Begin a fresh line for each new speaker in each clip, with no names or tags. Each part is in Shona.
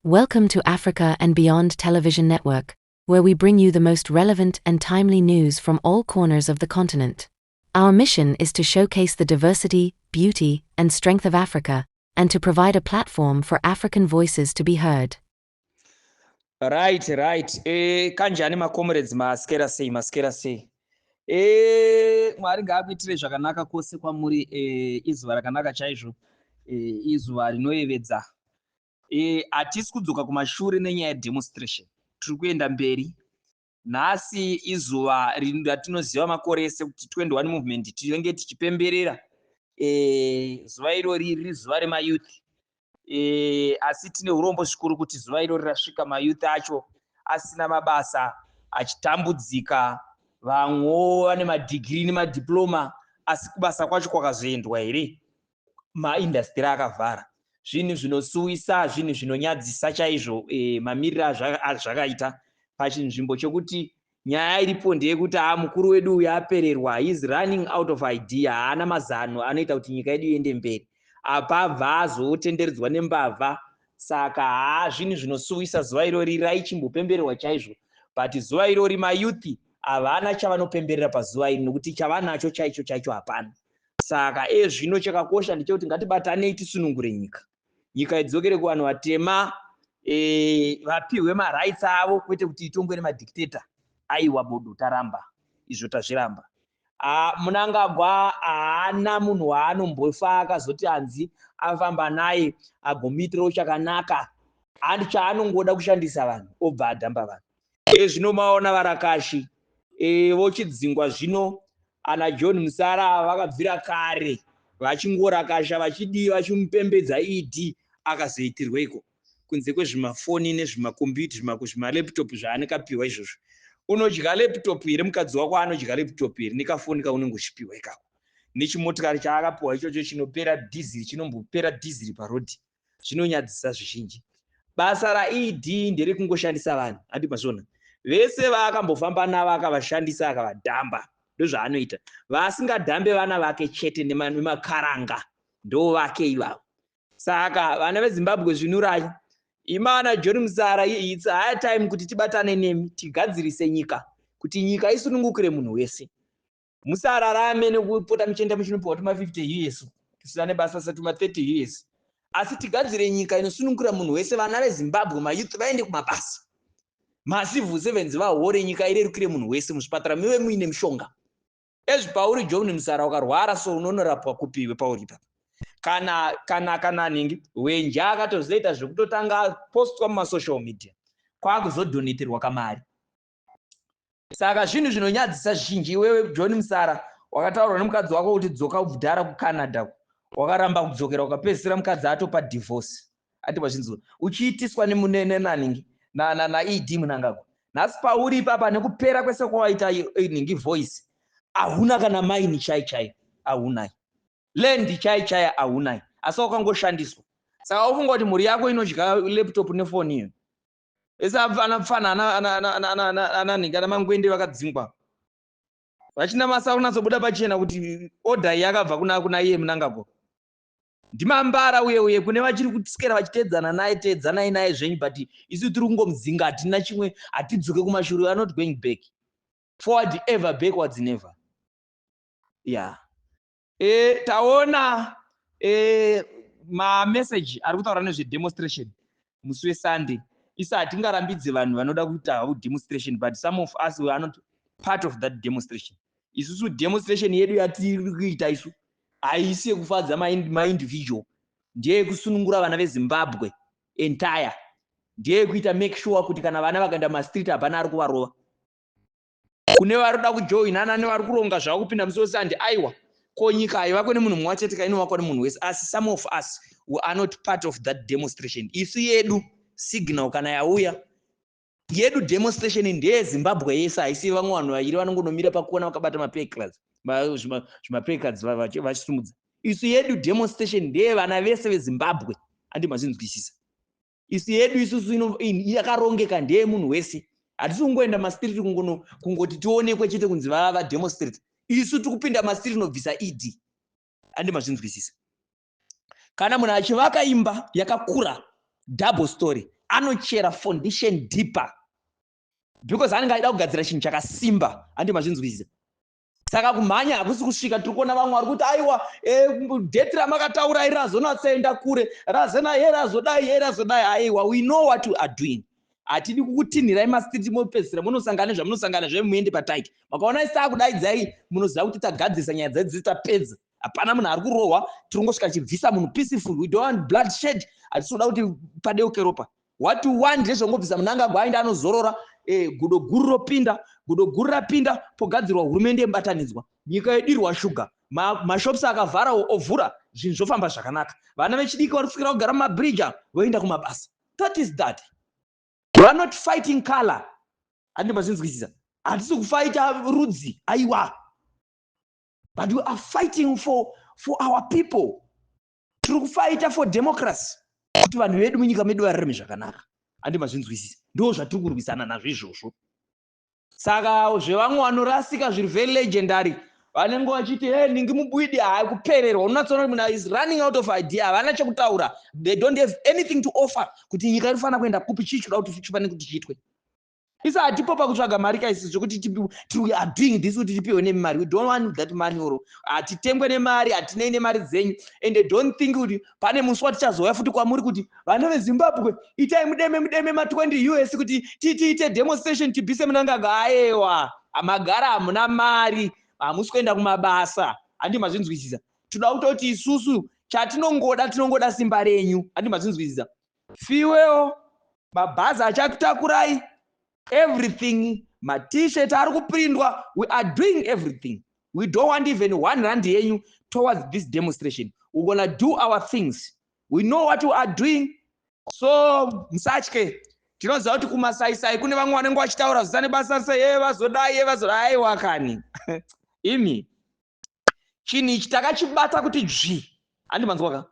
Welcome to Africa and Beyond Television Network, where we bring you the most relevant and timely news from all corners of the continent. Our mission is to showcase the diversity, beauty, and strength of Africa, and to provide a platform for African voices to be heard.
Right. Kanjani makomrades maskera sei. Mwari ngaakuitire zvakanaka kwose kwamuri izuva rakanaka chaizvo. Izuva rinoyevedza. Hatisi kudzoka kumashure nenyaya yedemonstration. Tiri kuenda mberi. Nhasi izuva ratinoziva makore ese kuti 21 movement tinenge tichipemberera. Zuva irori riri zuva remayouth. Asi tine urombo zvikuru kuti zuva irori rasvika mayouth acho asina mabasa, achitambudzika, vamwe vane madhigirii nemadiploma, asi kubasa kwacho kwakazoendwa here. Maindastri akavhara. Zvinhu zvinosuwisa, zvinhu zvinonyadzisa chaizvo mamiriro azvakaita pachinzvimbo chokuti nyaya iripo ndeyekuti mukuru wedu uyu apererwa, he is running out of idea, haana mazano anoita kuti nyika yedu iende mberi. Apabva azotenderedzwa nembavha, saka zvinhu zvinosuwisa zuva irori raichimbopembererwa chaizvo, but zuva irori mayuthi havana chavanopemberera pazuva iri nokuti chavanacho chaicho hapana. Saka zvino chakakosha ndechekuti ngatibatanei tisunungure nyika. Nyika idzokere kuvanhu vatema, vapihwe marights avo, kwete kuti itongwe nemadictator. Aiwa bodo taramba, izvo tazviramba. Munangagwa haana munhu waanombofa akazoti hanzi afamba naye agomuitirawo chakanaka. Handi chaanongoda kushandisa vanhu obva adhamba vanhu. Zvino maona varakashi vochidzingwa zvino, ana John Musara vakabvira kare vachingorakasha vachimupembedza ED akazoitirweiko kunze kwezvimafoni nezvimakombiyuta zvimaleptop zvaanakapiwa izvozvo. Unodya laptop here mukadzi wako anodya laptop here nekafoni kaunenge uchipiwa ikako. Nechimotikari chaakapiwa ichocho chinopera dhiziri, chinombopera dhiziri parodhi. Zvinonyadzisa zvizhinji. Basa raED nderekungoshandisa vanhu, handi mazvona. Vese vaakambofamba navo akavashandisa akavadhamba. Ndozvaanoita. Vasingadhambe vana vake chete nemakaranga ndo vake ivavo. Saka vana veZimbabwe zvinurai. Imana John Musara, it's high time kuti tibatane nemi tigadzirise nyika, kuti nyika isunungukire munhu wese. Musararame nekupota muchienda muchinopiwa tuma 50 years, tisane basa satuma 30 years. Asi tigadzire nyika inosunungukira munhu wese, vana veZimbabwe mayouth vaende kumabasa. Masivu 7 vahore nyika irerukire munhu wese, muzvipatara miwe muine mishonga. Pauri John Musara ukarwara so unonorapwa kupiwe pauri ipapo. Kana ningi wenje akatozoita zvekutotanga postwa mumasocial media kwakuzodoneterwa kamari. Saka zvinhu zvinonyadzisa zvizhinji. Iwewe John Musara wakataurwa nemukadzi wako kuti dzoka ubvudhara kuCanada, wakaramba kudzokera ukapedzisira mukadzi atopa divorce. Ati pazvinzo uchiitiswa nemunene naningi na ED Munangagwa. Nhasi pauri ipapa nekupera kwese kwaita ningi voice, ahuna kana maini chai ahunai. Lendi chai ahunai. Asi wakangoshandiswa. Saka ufunga kuti mhuri yako inodya laptop nefoni iyo. Esa anafana ana mangwende vakadzingwa. Vachina masa unatsobuda pachena kuti order yakabva kuna iye Munangagwa. Ndimambara uye kune vachiri kutsikera vachitedzana naye zvenyu, but isu tiri kungomudzinga, hatina chimwe, hatidzoke kumashure. We are not going back. Forward ever, backwards never. Yeah. Taona message ari kutaura nezvedemonstration musi weSunday. Isa hatingarambidze vanhu vanoda kuita demonstration, but some of us we are not part of that demonstration. Isusu demonstration yedu yatiri kuita isu haisi yekufadza ma-individual, ndeye kusunungura vana veZimbabwe entire, ndeye kuita make sure kuti kana vana vakaenda mastreet hapana ari kuvarova. Kune varoda kujoinana nevari kuronga zvavo kupinda musi weSunday, aiwa ko nyika haivakwe nemunhu mumwe chete, kainowakwa nemunhu wese. Asi some of us we are not part of that demonstration. Isu yedu signal kana yauya yedu demonstration ndeye Zimbabwe yese, haisi vamwe vanhu vachiri vanongonomira pakona vakabata zvimaplacards vachisumudza. Isu yedu demonstration ndeye vana vese veZimbabwe, handi mazvinzwisisa. Isu yedu isusu yakarongeka ndeye munhu wese. Hatisi kungoenda mastreet kungoti tionekwe chete kunzi vava demonstrate. Isu tikupinda mastreet nobvisa ED, handi mazvinzwisisa. Kana munhu achivaka imba yakakura double story, anochera foundation deeper because anenge aida kugadzira chinhu chakasimba. Handi mazvinzwisisa. Saka kumhanya hakusi kusvika tiri kuona vamwe vari kuti aiwa dheti ramakataura iri razonatsaenda kure razena ye razodai ye razodai. Aiwa, we know what we are doing. Hatidi kukutinhirai masititi mopedzisira munosangana zvamunosangana zvemuende pataiti. Makaona isi takudaidzai munoziva kuti tagadzirisa nyaya dzedu dzitapedza. Hapana munhu ari kurohwa, tiri kungosvika chibvisa munhu peaceful. We don't want bloodshed. Hatitoda kuti padeuke ropa. What we want ndezvongobvisa Mnangagwa aenda anozorora. Gudo guru ropinda, gudo guru rapinda pogadzirwa hurumende yemubatanidzwa. Nyika yedirwa shuga. Mashops akavhara ovhura, zvinhu zvofamba zvakanaka. Vana vechidiki vari kusikira kugara mumabridge voenda kumabasa. That is that. We are not fighting color. Handi mazvinzwisisa. Hatisi kufighta rudzi. Aiwa. But we are fighting for our people. Tiri kufighta for democracy. Kuti vanhu vedu munyika medu vararame zvakanaka. Handi mazvinzwisisa. Ndo zvatiri kurwisana nazvo izvozvo. Saka zvevamwe vanorasika zviri very legendary. Vanenge vachiti ningi mubwidi haikupererwa. Unatsoona kuti munhu is running out of idea. Havana chekutaura. They don't have anything to offer. Kuti nyika inofanira kuenda kupi chii choda kuti chifanire kuti chiitwe. Isa hatipo pakutsvaga mari kaisi zvokuti we are doing this kuti tipiwe nemari. We don't want that money oro. Hatitengwe nemari, hatinei nemari dzenyu. And they don't think kuti pane musi watichazouya futi kwamuri kuti vana veZimbabwe itai mudeme ma20 US kuti tiite demonstration tibvise Mnangagwa. Aiwa, magara hamuna mari, hamusi kuenda kumabasa. Handi mazvinzwisisa. Toda kutoti isusu tinongoda simba renyu. Handi mazvinzwisisa. Fiwewo mabhazi achakutakurai. Everything, my t-shirt are kuprindwa. We are doing everything. We don't want even 1 rand yenyu towards this demonstration. We're gonna do our things. We know what we are doing. So msachke tinoziva kuti kumasaisai kune vamwe vanenge vachitaura zvisane basa vazodai aiwa kani. Imi chinhu ichi takachibata kuti dzvi. Handi manzwa ka.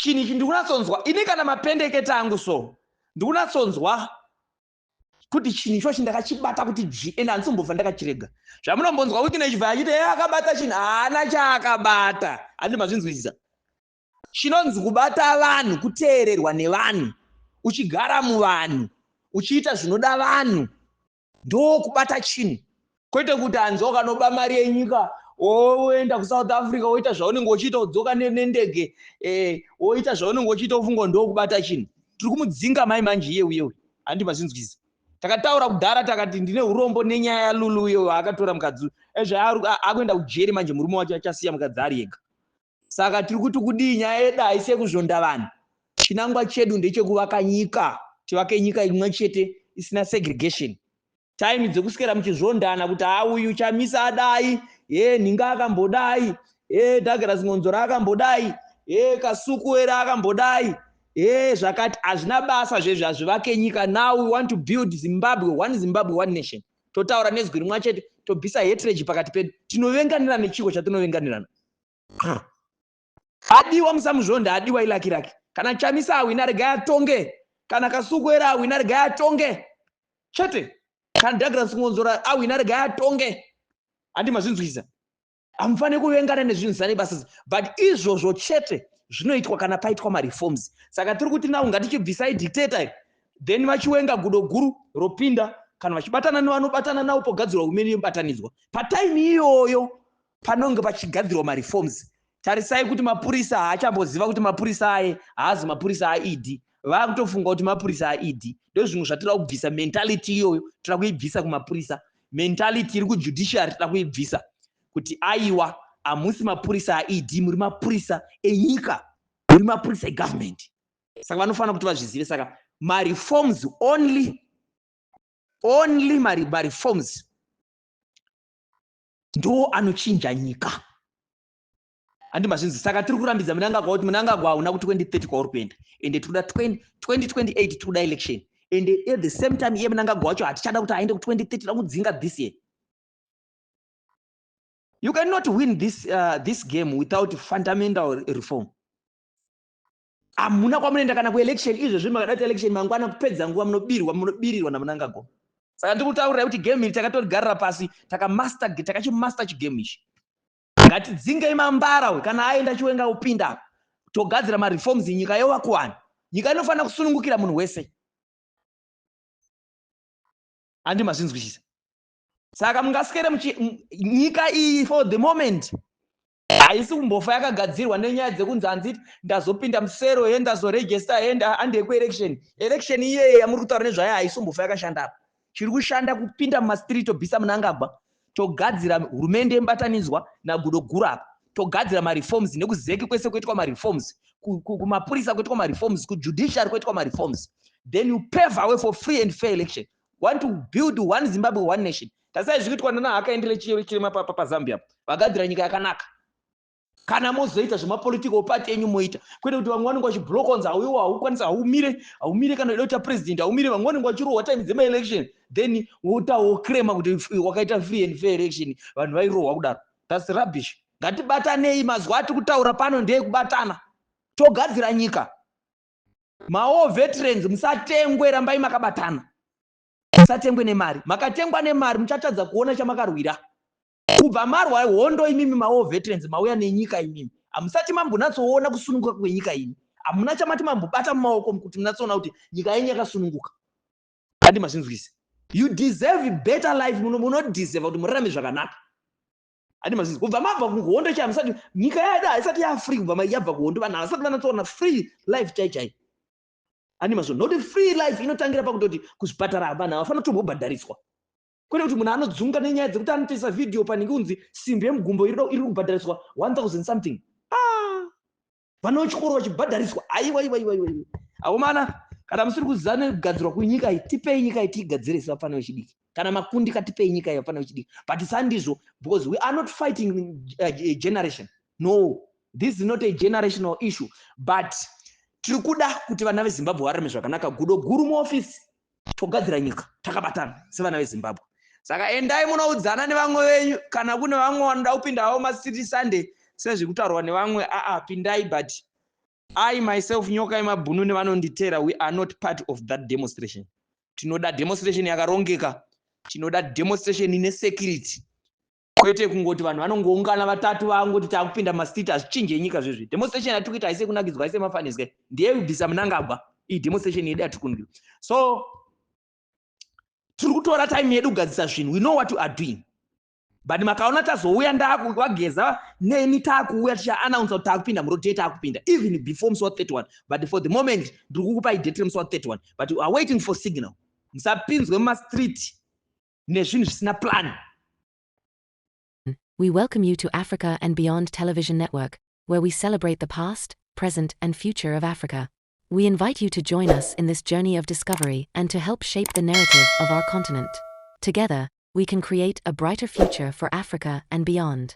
Chinhu ichi ndikunatsonzwa ini kana mapendekete angu so. Ndikunatsonzwa kuti chinhu ichochi ndakachibata kuti dzvi ende handisimbobva ndakachirega. Zvamunombonzwa kuti nechibva achiti akabata chinhu haana chaakabata. Handi mazvinzwisisa. Chinonzi kubata vanhu, kuteererwa nevanhu, uchigara muvanhu, uchiita zvinoda vanhu, ndo kubata chinhu. Kwete kuti hanzi kanoba mari yenyika woenda kuSouth Africa woita zvaunenge uchiita udzoka nendege woita zvaunenge uchiita ufungwa ndo kubata chinhu. Tiri kumudzinga mai manje iye. Handi mazvinzwisisa. Takataura kudhara takati ndine urombo nenyaya yaLulu uyo akatora mukadzi. Akuenda kujeri manje murume wacho achasiya mukadzi ari ega. Saka tiri kuti kudii nyaya yedu haisi kuzvonda vanhu. Chinangwa chedu ndechekuvaka nyika. Tivake nyika imwe chete isina segregation. Time dzekuswera muchizvondana kuti uyu chamisa adai, Ninga akambodai, Douglas Ngonzora akambodai, Kasuku era akambodai. Zvakati hazvina basa zvezvi hazvivake nyika. Now we want to build Zimbabwe, one Zimbabwe, one nation. Totaura nezwi rimwe chete, tobvisa hatred pakati pedu. Tinovenganirana nechiko chatinovenganirana. Adiwa musamuzvonda, adiwa ilaki. Kana Chamisa awina regai atonge. Kana Kasuku era awina regai atonge. Chete. Kana Douglas Ngonzora awina regai atonge. Handi mazvinzwisisa. Hamufane kuvengana nezvinhu zvisane basa. But izvozvo chete zvinoitwa kana paitwa ma-reforms. Saka tiri kuti nawo ngatichibvisai dictator, then vachiwenga gudo guru ropinda, kana vachibatana nevanobatana nawo pogadzirwa hurumende yemubatanidzwa. Patime iyoyo panonge pachigadzirwa ma-reforms. Tarisai kuti mapurisa haachamboziva kuti mapurisa aye haazi mapurisa aED. Vakutofunga kuti mapurisa aED. Ndozvimwe zvatinoda kubvisa mentality iyoyo, toda kuibvisa kumapurisa. Mentality iri kujudiciary toda kuibvisa. Kuti aiwa hamusi mapurisa aED, muri mapurisa enyika, muri mapurisa egovernment. Saka vanofanira kuti vazvizive. Saka ma-reforms only ma-reforms ndo anochinja nyika. Handi mazvinzi. Saka tiri kurambidza Mnangagwa kuti Mnangagwa hauna kuti 2030 kwauri kuenda. Ende tinoda 2028 tikuda election. And at the same time iye Mnangagwa wacho hatichada kuti aende ku 2030 ramudzinga this year. You cannot win this game without fundamental reform. Amuna kwamunoenda kana kuelection izvozvi makadati election mangwana kupedza nguva munobirirwa naMnangagwa. Saka ndikutaurira kuti game iri takatogarira pasi takachimaster chigame ichi. Ngatidzingei mambara kana aenda chiwenga upinda togadzira ma-reforms nyika yowakuwana. nyika inofanira kusunungukira munhu wese. Handi mazvinzwisisa. Saka mungasikere nyika iyi for the moment haisi kumbofa yakagadzirwa nenyaya dzekunzi hanzi ndazopinda musero he ndazoregista he hande kuelection. Election iyeye yamuri kutaura nezvayo haisi kumbofa yakashanda apa. Chiri kushanda kupinda mumastriti tobvisa Mnangagwa, togadzira hurumende yemubatanidzwa nagudo guru apa, togadzira mareforms nekuzeki kwese kuitwa mareforms, kumapurisa kuitwa mareforms, kujudiciary kuitwa mareforms. Then you pave a way for free and fair election. Want to build one Zimbabwe, one nation. Tasai zvikuitwa nana akaendele chirema paZambia vagadzira nyika yakanaka. Kana mozoita zvemapolitical party enyu moita kwete kuti vamwe vanenge vachibloka kunzi hauiwa haukwanisa haumire kana uida kuita president haumire, vamwe vanenge vachirohwa time dzemaelection then wokrema kuti wakaita free and fair election vanhu vairohwa kudaro. That's rubbish. Ngatibatanei, mazuva ati kutaura pano ndeyekubatana togadzira nyika. Mawo veterans musatengwe, rambai makabatana, musatengwe nemari. Makatengwa nemari muchatadza kuona chamakarwira. Kubva marwa hondo imimi mawo veterans mauya nenyika imimi, hamusati mambonatsoona kusununguka kwenyika ini, hamuna chamati mambobata mumaoko kuti munatsoona kuti nyika yenyu yakasununguka. Handi mazvinzwise. You deserve better life, munodeserve kuti murarame zvakanaka. Handi mazvinzwise. Kubva mabva kuhondo chaiyo musati nyika yedu haisati yafree, kubva yabva kuhondo vanhu havasati vanatsoona free life chaichai. Handi mazvinzwise. Noti free life inotangira pakutoti kuzvipatara vanhu havafana kutombobhadhariswa. Kwete kuti munhu anodzunga nenyaya dzekuti anotoisa video panenge kunzi simbi yemugumbo iri kubhadhariswa 1000 something. Vana vechikoro vachibhadhariswa. Aiwa. Aumana, kana musiri kuziva nekugadzirwa kwenyika iyi, tipei nyika iyi tiigadzire sevafana vechidiki. Kana makundika tipei nyika iyi vafana vechidiki. But sandizvo, because we are not fighting a generation. No, this is not a generational issue. But tiri kuda kuti vana veZimbabwe vararame zvakanaka. Gudo guru muofisi togadzira nyika takabatana sevana veZimbabwe. Saka endai munoudzana nevamwe venyu, kana kune vamwe vanoda kupinda havo maCity Sunday sezvikutaurwa nevamwe, pindai. But I myself, nyoka yemabhunu nevanonditeera, we are not part of that demonstration. Tinoda demonstration yakarongeka, tinoda demonstration ine security. Kwete kungoti vanhu vanongoungana vatatu vangoti takupinda maCity azvichinje nyika zvezvi. Demonstration yatikuita haisi kunakidzwa, haisi mafaniswa, ndeyekubvisa Mnangagwa. Iyi demonstration yedu yatikundiwa. So tiri kutora time yedu kugadzisa zvinhu. We know what we are doing. But makaona tazouya ndakuvageza neni takuuya ticha-announce kuti takupinda murotate takupinda even before musi wa31. But for the moment ndiri kukupai date remusi wa31. But we are waiting for signal. Musapinzwe mumastreet nezvinhu zvisina plan.
We welcome you to Africa and Beyond Television Network, where we celebrate the past, present, and future of Africa. We invite you to join us in this journey of discovery and to help shape the narrative of our continent. Together, we can create a brighter future for Africa and beyond.